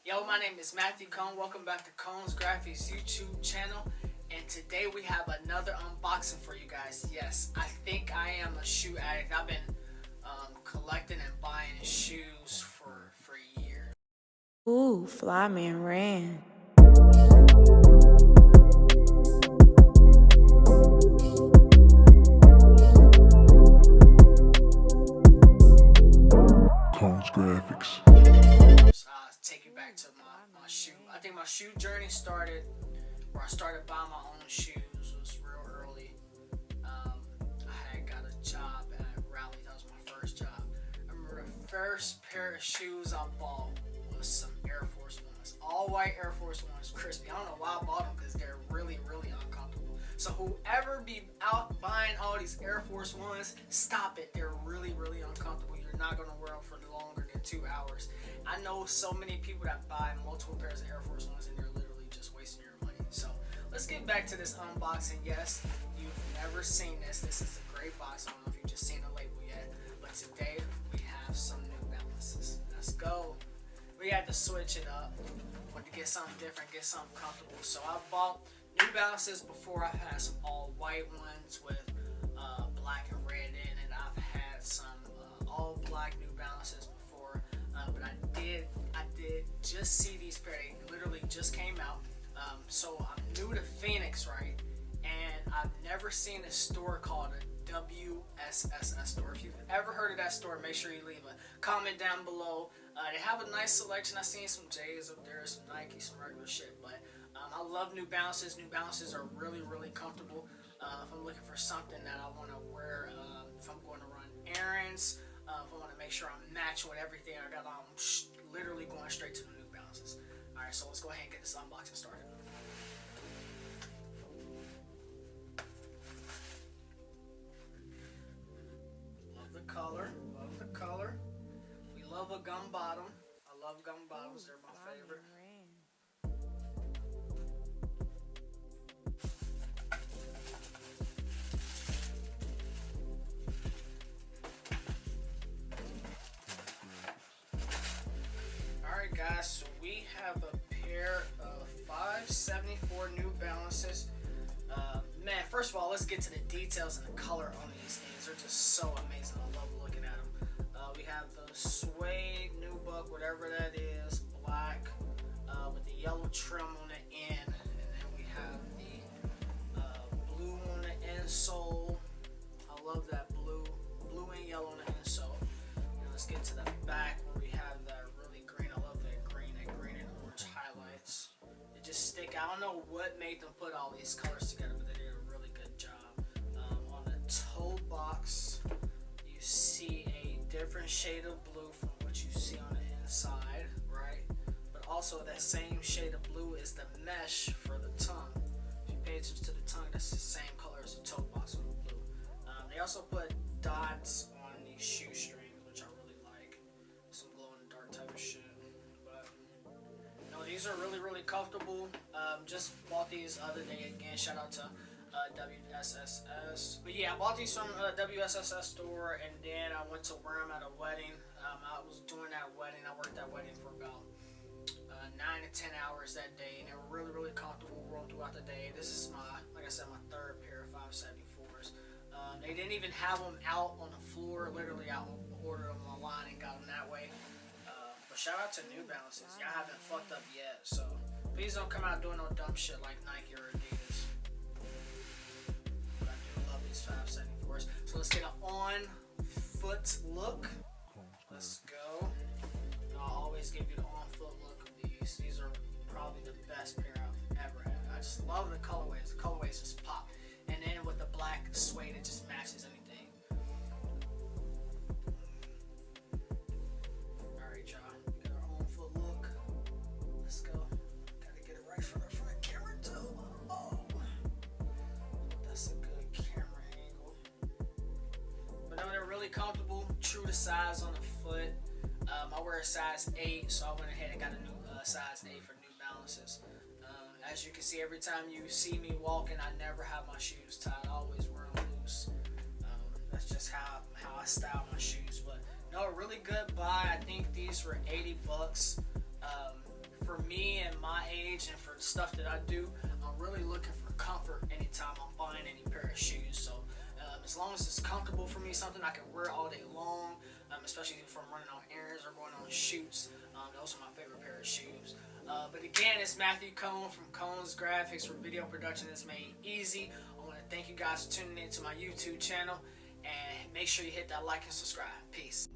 Yo, my name is Matthew Cone. Welcome back to Cone's Graphics YouTube channel. And today we have another unboxing for you guys. Yes, I think I am a shoe addict. I've been collecting and buying shoes for years. Ooh, Flyman ran. Cone's Graphics. So I'll take you back to my shoe. I think my shoe journey started where I started buying my own shoes. It was real early. I had got a job at Rally. That was my first job. I remember the first pair of shoes I bought was some Air Force Ones. All white Air Force Ones, crispy. I don't know why I bought them because they're really, really uncomfortable. So whoever be out buying all these Air Force Ones, stop it. They're really, really uncomfortable. You're not going to wear them for longer than 2 hours. I know so many people that buy multiple pairs of Air Force Ones and they're literally just wasting your money. So let's get back to this unboxing. Yes, you've never seen this. This is a great box. I don't know if you've just seen the label yet, but today we have some New Balances. Let's go. We had to switch it up. Wanted to get something different, get something comfortable. So I bought New Balances before. I've had some all white ones with black and red in it. I've had some all black New Balances before, but I did just see these pair. They literally just came out. So I'm new to Phoenix, right? And I've never seen a store called a WSSS store. If you've ever heard of that store, make sure you leave a comment down below. They have a nice selection. I've seen some J's up there, some Nike, some regular shit, but I love New Balances. New Balances are really, really comfortable. If I'm looking for something that I want to wear, if I'm going to run errands, if I want to make sure I'm matching with everything I got on, literally going straight to the New Balances. Alright, so let's go ahead and get this unboxing started. Love the color, love the color. We love a gum bottom. I love gum bottoms, they're my favorite. Alright guys, so we have a pair of 574 New Balances. Man, first of all, let's get to the details and the color on these things. They're just so amazing. I love looking at them. We have the suede nubuck, whatever that is, black, with the yellow trim on the end. And then we have the blue on the insole. I love that blue and yellow on the insole. And let's get to the back where we have that really green. I love that green and orange highlights. They just stick out. I don't know what made them put all these colors together, but they did a really good job. On the toe box, you see a different shade of blue from what you see on the inside, right? But also that same shade of blue is the mesh for the tongue. If you pay attention to the tongue, that's the same color as the toe box on the blue. They also put dots on these shoestrings, which I really like. Some glow in the dark type of shit. But no, these are really, really comfortable. Just bought these other day again. Shout out to WSSS. But yeah, I bought these from WSSS store, and then I went to wear them at a wedding. I was doing that wedding. I worked that wedding for about 9 to 10 hours that day, and they were really, really comfortable rolling throughout the day. This is like I said, my third pair of 574s. They didn't even have them out on the floor. Literally, I ordered them online and got them that way. But shout out to New Balances. Y'all haven't fucked up yet, so please don't come out doing no dumb shit like Nike or Adidas. But I do love these 574s. So let's get an on-foot look. Let's go. And I'll always give you the on-foot look of these. These are probably the best pair I've ever had. I just love the colorways. The colorways just pop. And then with the black suede, it just matches anything. Alright, y'all. We got our on-foot look. Let's go. Gotta get it right for the front camera, too. Oh. That's a good camera angle. But no, they're really comfortable. True to size on the foot. I wear a size 8, so I went ahead and got a new size 8 for New Balances. As you can see, every time you see me walking, I never have my shoes tied. I always wear them loose. That's just how I style my shoes. But no, a really good buy. I think these were $80 age and for the stuff that I do, I'm really looking for comfort anytime I'm buying any pair of shoes. So as long as it's comfortable for me, something I can wear all day long, especially if I'm running on errands or going on shoots. Those are my favorite pair of shoes. But again, it's Matthew Cone from Cone's Graphics, where video production is made easy. I want to thank you guys for tuning in to my YouTube channel, and make sure you hit that like and subscribe. Peace.